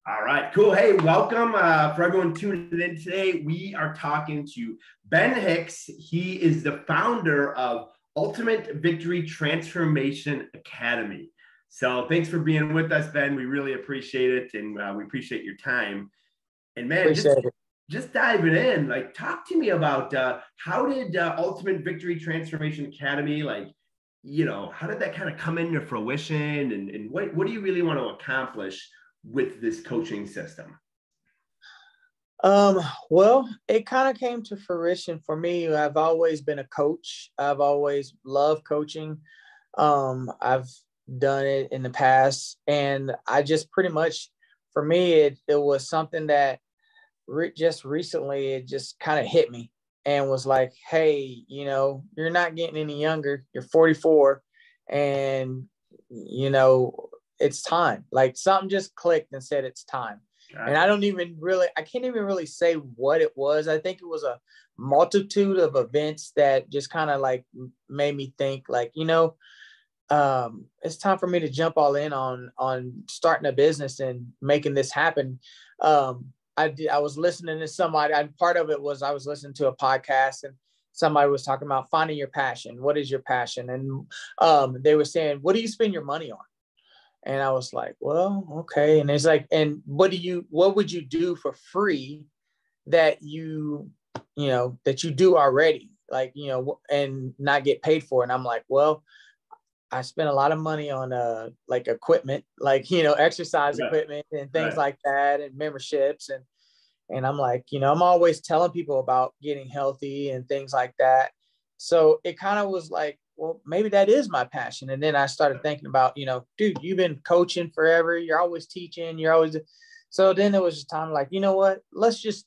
All right, cool. Hey, welcome for everyone tuning in today. We are talking to Ben Hicks. He is the founder of Ultimate Victory Transformation Academy. So thanks for being with us, Ben. We really appreciate it, and we appreciate your time. And man, just diving in, like, talk to me about how did Ultimate Victory Transformation Academy, how did that kind of come into fruition, and what do you really want to accomplish with this coaching system? Well, it kind of came to fruition for me. I've always been a coach. I've always loved coaching. I've done it in the past, and I just pretty much, for me, it was something that just recently, it just kind of hit me and was like, hey, you're not getting any younger. You're 44, and, it's time. Like, something just clicked and said it's time. And I can't even really say what it was. I think it was a multitude of events that just kind of like made me think, like, it's time for me to jump all in on starting a business and making this happen. I was listening to somebody, and part of it was I was listening to a podcast, and somebody was talking about finding your passion. What is your passion? And they were saying, what do you spend your money on? And I was like, well, okay. And it's like, and what would you do for free that that you do already, like, and not get paid for? And I'm like, well, I spent a lot of money on like equipment, like, exercise equipment and things like that, and memberships. And I'm like, I'm always telling people about getting healthy and things like that. So it kind of was like, well, maybe that is my passion. And then I started thinking about, dude, you've been coaching forever. You're always teaching. So then it was just time, like, you know what, let's just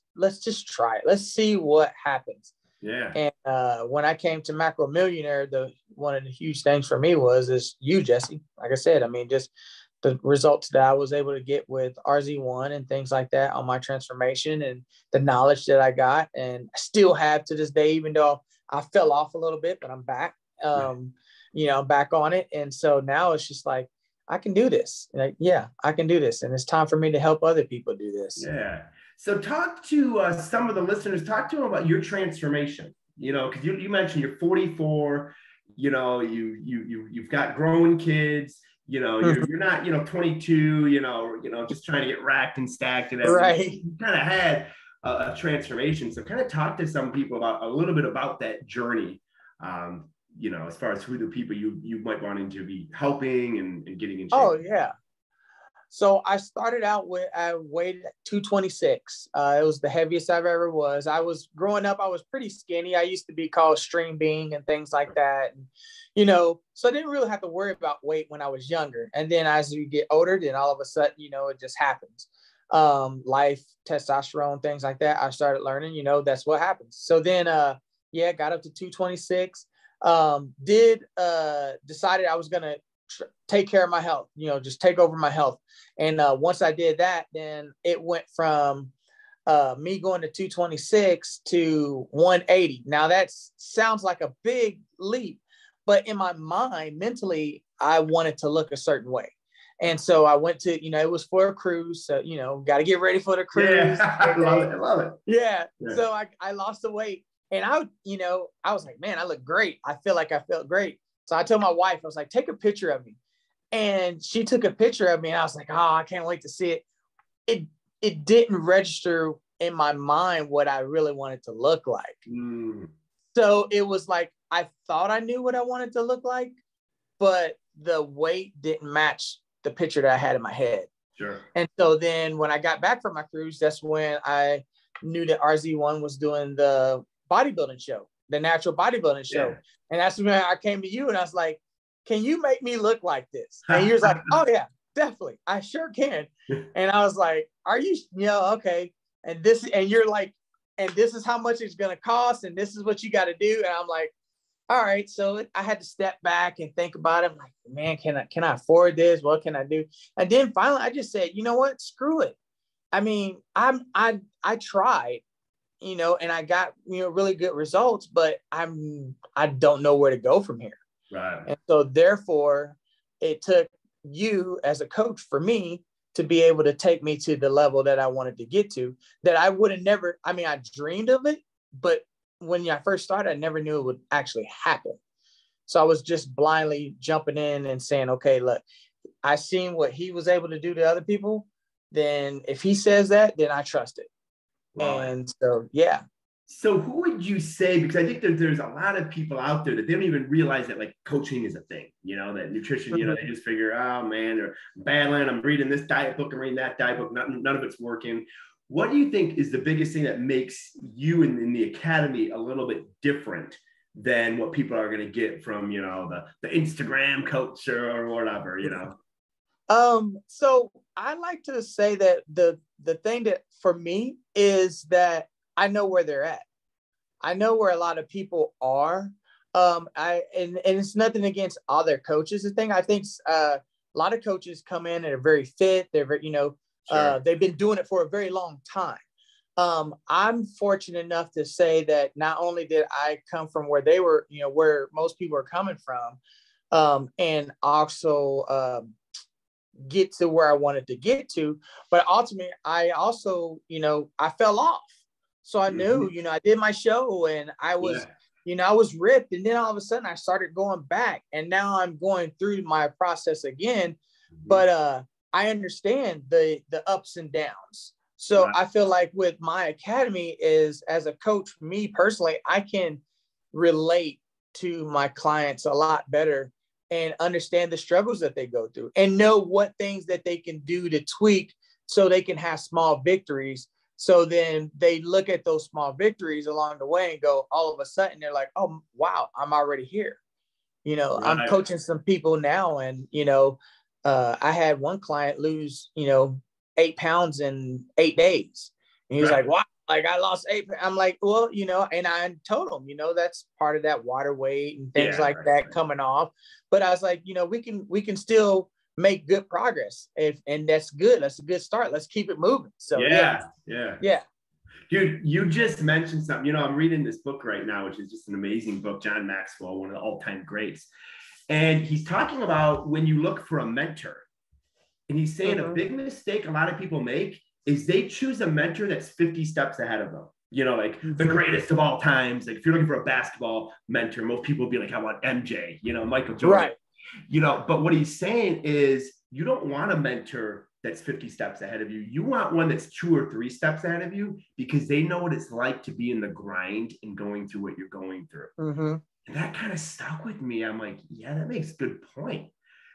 try it. Let's see what happens. Yeah. And when I came to Macro Millionaire, one of the huge things for me is you, Jesse. Like I said, I mean, just the results that I was able to get with RZ1 and things like that on my transformation, and the knowledge that I got and still have to this day, even though I fell off a little bit, but I'm back. Back on it. And so now it's just like, I can do this. Like, yeah, I can do this. And it's time for me to help other people do this. Yeah. So talk to some of the listeners, talk to them about your transformation, because you mentioned you're 44, you've got grown kids, you're not, 22, just trying to get racked and stacked and everything. Right. You kind of had a transformation. So kind of talk to some people about a little bit about that journey. As far as who the people you might want to be helping and getting in shape. Oh, yeah. So I started out I weighed 226. It was the heaviest I've ever was. Growing up, I was pretty skinny. I used to be called string bean and things like that. And, so I didn't really have to worry about weight when I was younger. And then as you get older, then all of a sudden, it just happens. Life, testosterone, things like that. I started learning, that's what happens. So then, got up to 226. Decided I was going to take care of my health, just take over my health. And once I did that, then it went from me going to 226 to 180. Now that sounds like a big leap, but in my mind, mentally, I wanted to look a certain way. And so I went to, it was for a cruise. So, got to get ready for the cruise. Yeah, I love it. Yeah. So I lost the weight. And I was like, man, I look great. I feel like I felt great. So I told my wife, I was like, take a picture of me. And she took a picture of me, and I was like, oh, I can't wait to see it. It didn't register in my mind what I really wanted to look like. So it was like, I thought I knew what I wanted to look like, but the weight didn't match the picture that I had in my head. Sure. And so then when I got back from my cruise, that's when I knew that RZ1 was doing the bodybuilding show, the natural bodybuilding show. Yeah. And that's when I came to you and I was like, can you make me look like this? And you was like, oh yeah, definitely. I sure can. And I was like, are you, okay. And you're like, and this is how much it's going to cost. And this is what you got to do. And I'm like, all right. So I had to step back and think about it. I'm like, man, can I afford this? What can I do? And then finally I just said, you know what? Screw it. I mean, I tried, and I got, really good results, but I don't know where to go from here. Right. And so therefore it took you as a coach for me to be able to take me to the level that I wanted to get to, that I would have never, I mean, I dreamed of it, but when I first started, I never knew it would actually happen. So I was just blindly jumping in and saying, okay, look, I seen what he was able to do to other people. Then if he says that, then I trust it. Wow. And so, yeah. So who would you say, because I think that there's a lot of people out there that they don't even realize that like coaching is a thing, you know, that nutrition, you know, they just figure, oh man, they're battling, I'm reading this diet book, I'm reading that diet book, none of it's working. What do you think is the biggest thing that makes you in the academy a little bit different than what people are going to get from, you know, the Instagram coach or whatever, you know? So I like to say that the thing that for me is that I know where they're at. I know where a lot of people are. And it's nothing against other coaches. The thing I think a lot of coaches come in and are very fit. They're very, you know, sure. They've been doing it for a very long time. I'm fortunate enough to say that not only did I come from where they were, you know, where most people are coming from, and also get to where I wanted to get to, but ultimately I also, you know, I fell off. So I knew, you know, I did my show and I was, you know, I was ripped. And then all of a sudden I started going back, and now I'm going through my process again. But I understand the ups and downs. So I feel like with my academy is, as a coach, for me personally, I can relate to my clients a lot better and understand the struggles that they go through and know what things that they can do to tweak so they can have small victories. So then they look at those small victories along the way and go, all of a sudden they're like, oh, wow, I'm already here. You know, I'm coaching some people now. And, you know, I had one client lose, you know, 8 pounds in 8 days. And he was like, wow, like I lost 8. I'm like, well, you know, and I told him, you know, that's part of that water weight and things like that coming off. But I was like, you know, we can still make good progress. And that's good. That's a good start. Let's keep it moving. So yeah. Dude, you just mentioned something. You know, I'm reading this book right now, which is just an amazing book, John Maxwell, one of the all-time greats. And he's talking about when you look for a mentor. And he's saying a big mistake a lot of people make is they choose a mentor that's 50 steps ahead of them. You know, like the greatest of all times. Like if you're looking for a basketball mentor, most people will be like, I want MJ, you know, Michael Jordan. Right. You know, but what he's saying is you don't want a mentor that's 50 steps ahead of you. You want one that's 2 or 3 steps ahead of you, because they know what it's like to be in the grind and going through what you're going through. And that kind of stuck with me. I'm like, yeah, that makes a good point.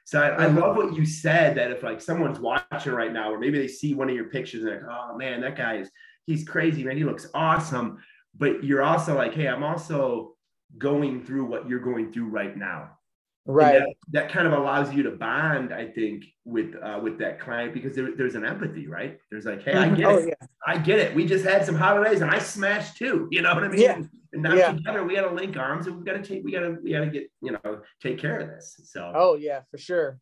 So I love what you said, that if like someone's watching right now, or maybe they see one of your pictures and they're like, oh man, that guy he's crazy, man. He looks awesome. But you're also like, hey, I'm also going through what you're going through right now. Right. That kind of allows you to bond, I think, with that client, because there's an empathy, right? There's like, hey, I get it. Yeah. I get it. We just had some holidays and I smashed too. You know what I mean? Yeah. And now together we got to link arms and we got to get, you know, take care of this. So. Oh yeah, for sure.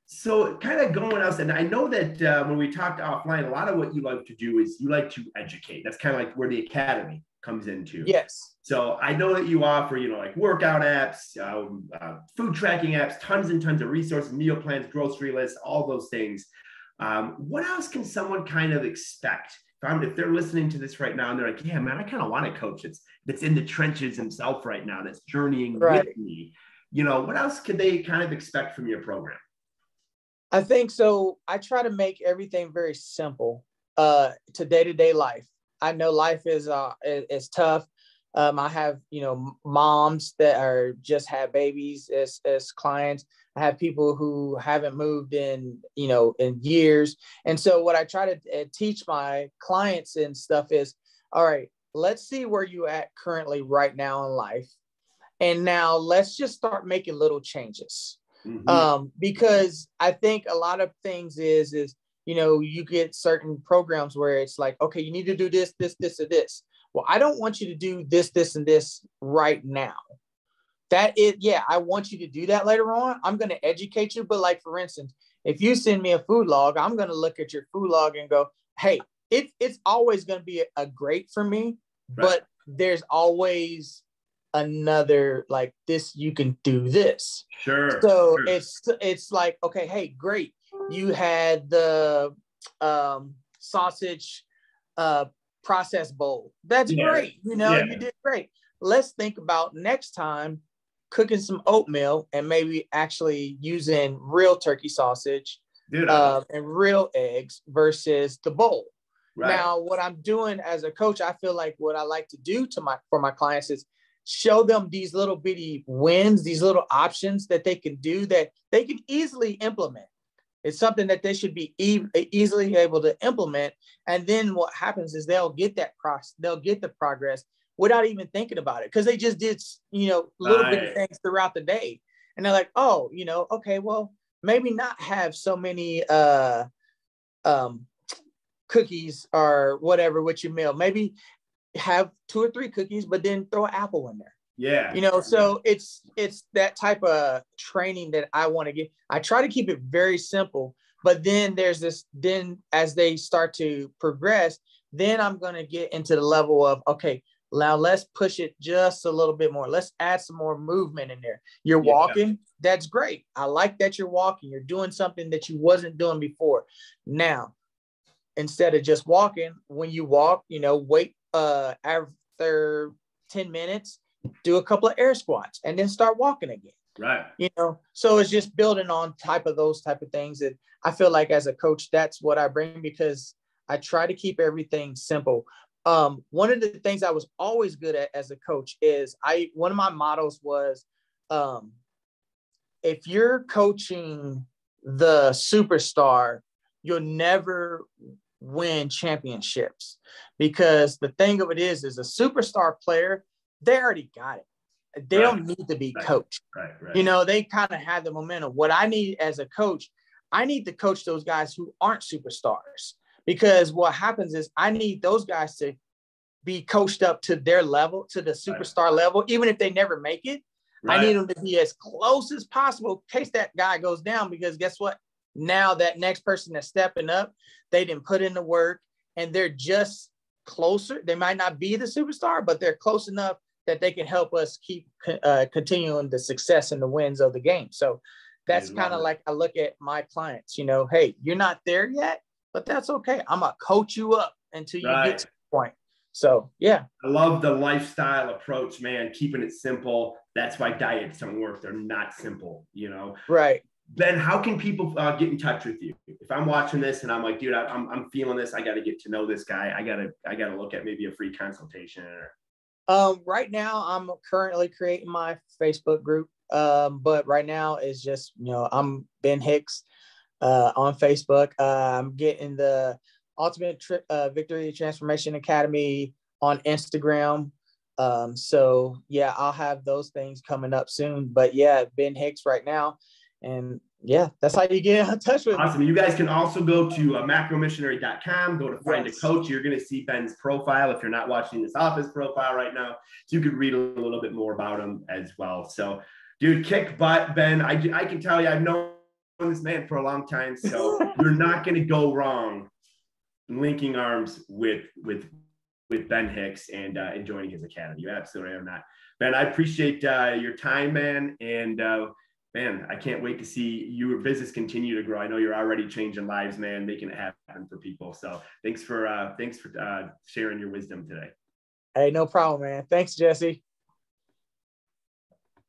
So kind of going else, and I know that when we talked offline, a lot of what you like to do is you like to educate. That's kind of like where the academy comes into. Yes. So I know that you offer, you know, like workout apps, food tracking apps, tons and tons of resources, meal plans, grocery lists, all those things. What else can someone kind of expect? If they're listening to this right now and they're like, yeah, man, I kind of want a coach that's in the trenches himself right now, that's journeying with me. You know, what else could they kind of expect from your program? I think so. I try to make everything very simple to day-to-day life. I know life is tough. I have, you know, moms that are just had babies as clients. I have people who haven't moved in, you know, in years. And so what I try to teach my clients and stuff is, all right, let's see where you at currently right now in life. And now let's just start making little changes. Because I think a lot of things is, you know, you get certain programs where it's like, okay, you need to do this, this, this, or this. Well, I don't want you to do this, this, and this right now. I want you to do that later on. I'm going to educate you. But like, for instance, if you send me a food log, I'm going to look at your food log and go, hey, it's always going to be a great for me, but there's always another you can do this. Sure. So it's like, okay, hey, great. You had the sausage process bowl. That's great. You know, you did great. Let's think about next time cooking some oatmeal and maybe actually using real turkey sausage and real eggs versus the bowl. Right. Now, what I'm doing as a coach, I feel like what I like to do for my clients is show them these little bitty wins, these little options that they can do that they can easily implement. It's something that they should be easily able to implement. And then what happens is they'll get the progress without even thinking about it, because they just did, you know, little bitty things throughout the day. And they're like, oh, you know, okay, well, maybe not have so many cookies or whatever with your meal. Maybe have 2 or 3 cookies, but then throw an apple in there. Yeah. You know, so it's that type of training that I want to get. I try to keep it very simple, but then then as they start to progress, then I'm going to get into the level of, okay, now let's push it just a little bit more. Let's add some more movement in there. You're walking. That's great. I like that you're walking. You're doing something that you wasn't doing before. Now, instead of just walking, when you walk, you know, wait after 10 minutes, do a couple of air squats and then start walking again. Right. You know, so it's just building on those type of things that I feel like as a coach, that's what I bring, because I try to keep everything simple. One of the things I was always good at as a coach is one of my mottos was, if you're coaching the superstar, you'll never win championships, because the thing of it is a superstar player, they already got it. They don't need to be coached. Right. You know, they kind of have the momentum. What I need as a coach, I need to coach those guys who aren't superstars, because what happens is I need those guys to be coached up to their level, to the superstar level, even if they never make it. I need them to be as close as possible in case that guy goes down, because guess what? Now that next person that's stepping up, they didn't put in the work and they're just closer. They might not be the superstar, but they're close enough that they can help us keep continuing the success and the wins of the game. So that's kind of like I look at my clients, you know, hey, you're not there yet, but that's okay. I'm going to coach you up until you get to the point. So, yeah. I love the lifestyle approach, man, keeping it simple. That's why diets don't work. They're not simple, you know? Right. Ben, how can people get in touch with you? If I'm watching this and I'm like, dude, I'm feeling this, I got to get to know this guy. I got to look at maybe a free consultation. Right now, I'm currently creating my Facebook group. But right now it's just, you know, I'm Ben Hicks on Facebook. I'm getting the Ultimate Victory Transformation Academy on Instagram. So yeah, I'll have those things coming up soon. But yeah, Ben Hicks right now. And yeah, that's how you get in touch with me. Awesome. You guys can also go to macromissionary.com, go to find a coach. You're going to see Ben's profile if you're not watching this office profile right now. So you could read a little bit more about him as well. So, dude, kick butt, Ben. I can tell you, I've known this man for a long time. So you're not going to go wrong linking arms with Ben Hicks and joining his academy. You absolutely are not. Ben, I appreciate your time, man. And man, I can't wait to see your business continue to grow. I know you're already changing lives, man, making it happen for people. So thanks for sharing your wisdom today. Hey, no problem, man. Thanks, Jesse.